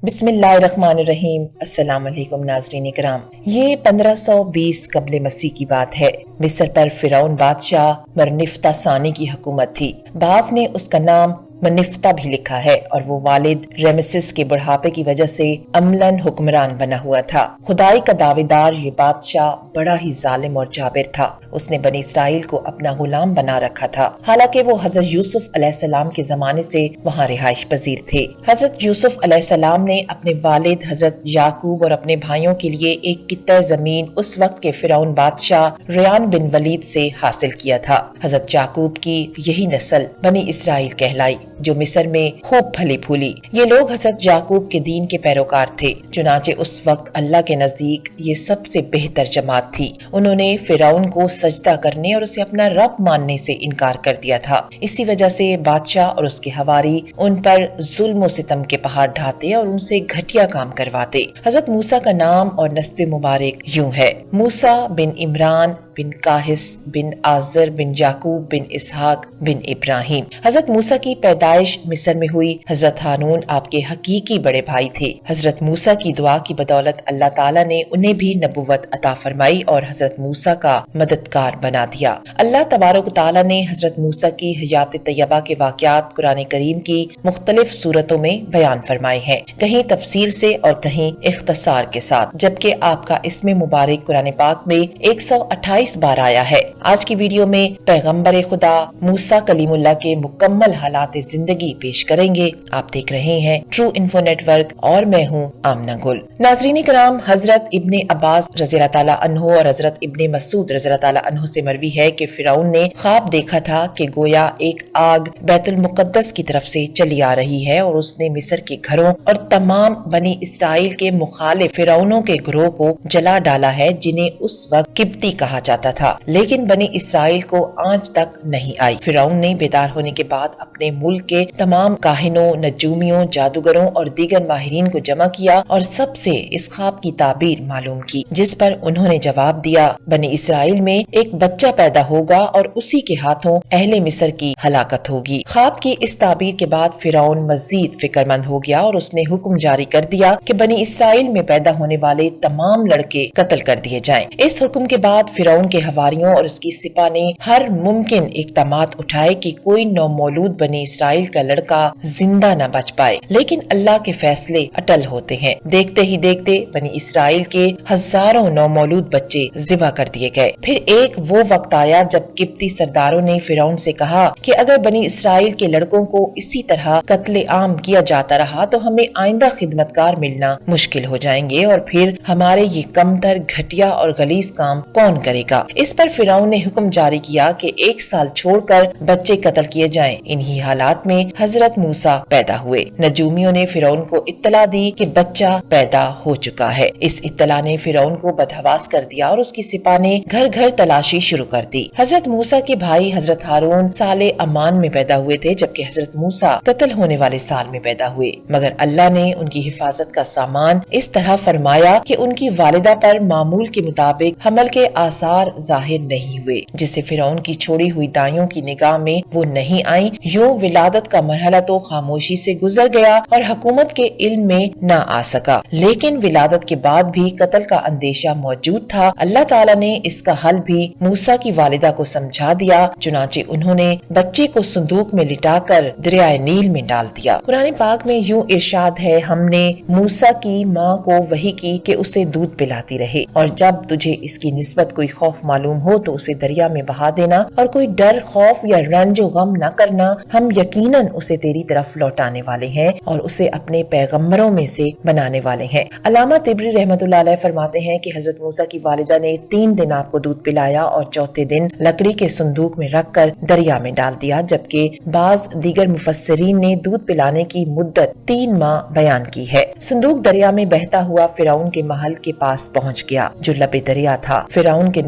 بسم اللہ الرحمن الرحیم۔ السلام علیکم ناظرین کرام، یہ 1520 قبل مسیح کی بات ہے۔ مصر پر فرعون بادشاہ مرنفتہ ثانی کی حکومت تھی۔ بعض نے اس کا نام منفتہ بھی لکھا ہے اور وہ والد ریمسس کے بڑھاپے کی وجہ سے عملاً حکمران بنا ہوا تھا۔ خدائی کا دعوے دار یہ بادشاہ بڑا ہی ظالم اور جابر تھا۔ اس نے بنی اسرائیل کو اپنا غلام بنا رکھا تھا، حالانکہ وہ حضرت یوسف علیہ السلام کے زمانے سے وہاں رہائش پذیر تھے۔ حضرت یوسف علیہ السلام نے اپنے والد حضرت یعقوب اور اپنے بھائیوں کے لیے ایک قطعہ زمین اس وقت کے فرعون بادشاہ ریان بن ولید سے حاصل کیا تھا۔ حضرت یعقوب کی یہی نسل بنی اسرائیل کہلائی جو مصر میں خوب پھلی پھولی۔ یہ لوگ حضرت یعقوب کے دین کے پیروکار تھے، چنانچہ اس وقت اللہ کے نزدیک یہ سب سے بہتر جماعت تھی۔ انہوں نے فرعون کو سجدہ کرنے اور اسے اپنا رب ماننے سے انکار کر دیا تھا۔ اسی وجہ سے بادشاہ اور اس کے حواری ان پر ظلم و ستم کے پہاڑ ڈھاتے اور ان سے گھٹیا کام کرواتے۔ حضرت موسیٰ کا نام اور نسب مبارک یوں ہے: موسیٰ بن عمران بن قاہس بن آزر بن یعقوب بن اسحاق بن ابراہیم۔ حضرت موسیٰ کی پیدائش مصر میں ہوئی۔ حضرت ہارون آپ کے حقیقی بڑے بھائی تھے۔ حضرت موسیٰ کی دعا کی بدولت اللہ تعالیٰ نے انہیں بھی نبوت عطا فرمائی اور حضرت موسیٰ کا مددگار بنا دیا۔ اللہ تبارک و تعالیٰ نے حضرت موسیٰ کی حیات طیبہ کے واقعات قرآن کریم کی مختلف صورتوں میں بیان فرمائے ہیں، کہیں تفصیل سے اور کہیں اختصار کے ساتھ، جبکہ آپ کا اسم مبارک قرآن پاک میں 128 بار آیا ہے۔ آج کی ویڈیو میں پیغمبر خدا موسیٰ کلیم اللہ کے مکمل حالات زندگی پیش کریں گے۔ آپ دیکھ رہے ہیں ٹرو انفو نیٹ ورک اور میں ہوں آمنہ گل۔ ناظرین کرام، حضرت ابن عباس رضی اللہ تعالیٰ عنہ اور حضرت ابن مسعود رضی اللہ تعالیٰ عنہ سے مروی ہے کہ فرعون نے خواب دیکھا تھا کہ گویا ایک آگ بیت المقدس کی طرف سے چلی آ رہی ہے اور اس نے مصر کے گھروں اور تمام بنی اسرائیل کے مخالف فرعونوں کے گروہ کو جلا ڈالا ہے، جنہیں اس وقت قبطی کہا جاتا تھا، لیکن بنی اسرائیل کو آج تک نہیں آئی۔ فرعون نے بیدار ہونے کے بعد اپنے ملک کے تمام کاہنوں، نجومیوں، جادوگروں اور دیگر ماہرین کو جمع کیا اور سب سے اس خواب کی تعبیر معلوم کی، جس پر انہوں نے جواب دیا: بنی اسرائیل میں ایک بچہ پیدا ہوگا اور اسی کے ہاتھوں اہل مصر کی ہلاکت ہوگی۔ خواب کی اس تعبیر کے بعد فرعون مزید فکر مند ہو گیا اور اس نے حکم جاری کر دیا کہ بنی اسرائیل میں پیدا ہونے والے تمام لڑکے قتل کر دیے جائیں۔ اس حکم کے بعد فرعون کے حواریوں اور اس کی سپاہ نے ہر ممکن اقدامات اٹھائے کہ کوئی نومولود بنی اسرائیل کا لڑکا زندہ نہ بچ پائے، لیکن اللہ کے فیصلے اٹل ہوتے ہیں۔ دیکھتے ہی دیکھتے بنی اسرائیل کے ہزاروں نومولود بچے ذبح کر دیے گئے۔ پھر ایک وہ وقت آیا جب قبطی سرداروں نے فرعون سے کہا کہ اگر بنی اسرائیل کے لڑکوں کو اسی طرح قتل عام کیا جاتا رہا تو ہمیں آئندہ خدمتگار ملنا مشکل ہو جائیں گے، اور پھر ہمارے یہ کمتر، گھٹیا اور غلیظ کام کون کرے گا؟ اس پر فرعون نے حکم جاری کیا کہ 1 سال چھوڑ کر بچے قتل کیے جائیں۔ انہی حالات میں حضرت موسیٰ پیدا ہوئے۔ نجومیوں نے فرعون کو اطلاع دی کہ بچہ پیدا ہو چکا ہے۔ اس اطلاع نے فرعون کو بدحواس کر دیا اور اس کی سپاہ نے گھر گھر تلاشی شروع کر دی۔ حضرت موسیٰ کے بھائی حضرت ہارون سال امان میں پیدا ہوئے تھے، جبکہ حضرت موسیٰ قتل ہونے والے سال میں پیدا ہوئے، مگر اللہ نے ان کی حفاظت کا سامان اس طرح فرمایا کہ ان کی والدہ پر معمول کے مطابق حمل کے آثار ظاہر نہیں ہوئے، جسے فرعون کی چھوڑی ہوئی دائیوں کی نگاہ میں وہ نہیں آئیں۔ یوں ولادت کا مرحلہ تو خاموشی سے گزر گیا اور حکومت کے علم میں نہ آ سکا، لیکن ولادت کے بعد بھی قتل کا اندیشہ موجود تھا۔ اللہ تعالیٰ نے اس کا حل بھی موسیٰ کی والدہ کو سمجھا دیا، چنانچہ انہوں نے بچے کو صندوق میں لٹا کر دریائے نیل میں ڈال دیا۔ قرآن پاک میں یوں ارشاد ہے: ہم نے موسیٰ کی ماں کو وحی کی کہ اسے دودھ پلاتی رہے، اور جب تجھے اس کی نسبت کوئی خوف معلوم ہو تو اسے دریا میں بہا دینا، اور کوئی ڈر، خوف یا رنج و غم نہ کرنا، ہم یقیناً اسے تیری طرف لوٹانے والے ہیں اور اسے اپنے پیغمبروں میں سے بنانے والے ہیں۔ علامہ طبری رحمۃ اللہ علیہ فرماتے ہیں کہ حضرت موسیٰ کی والدہ نے 3 دن آپ کو دودھ پلایا اور چوتھے دن لکڑی کے صندوق میں رکھ کر دریا میں ڈال دیا، جبکہ بعض دیگر مفسرین نے دودھ پلانے کی مدت 3 ماہ بیان کی ہے۔ صندوق دریا میں بہتا ہوا فرعون کے محل کے پاس پہنچ گیا جو لب دریا تھا۔ فرعون کے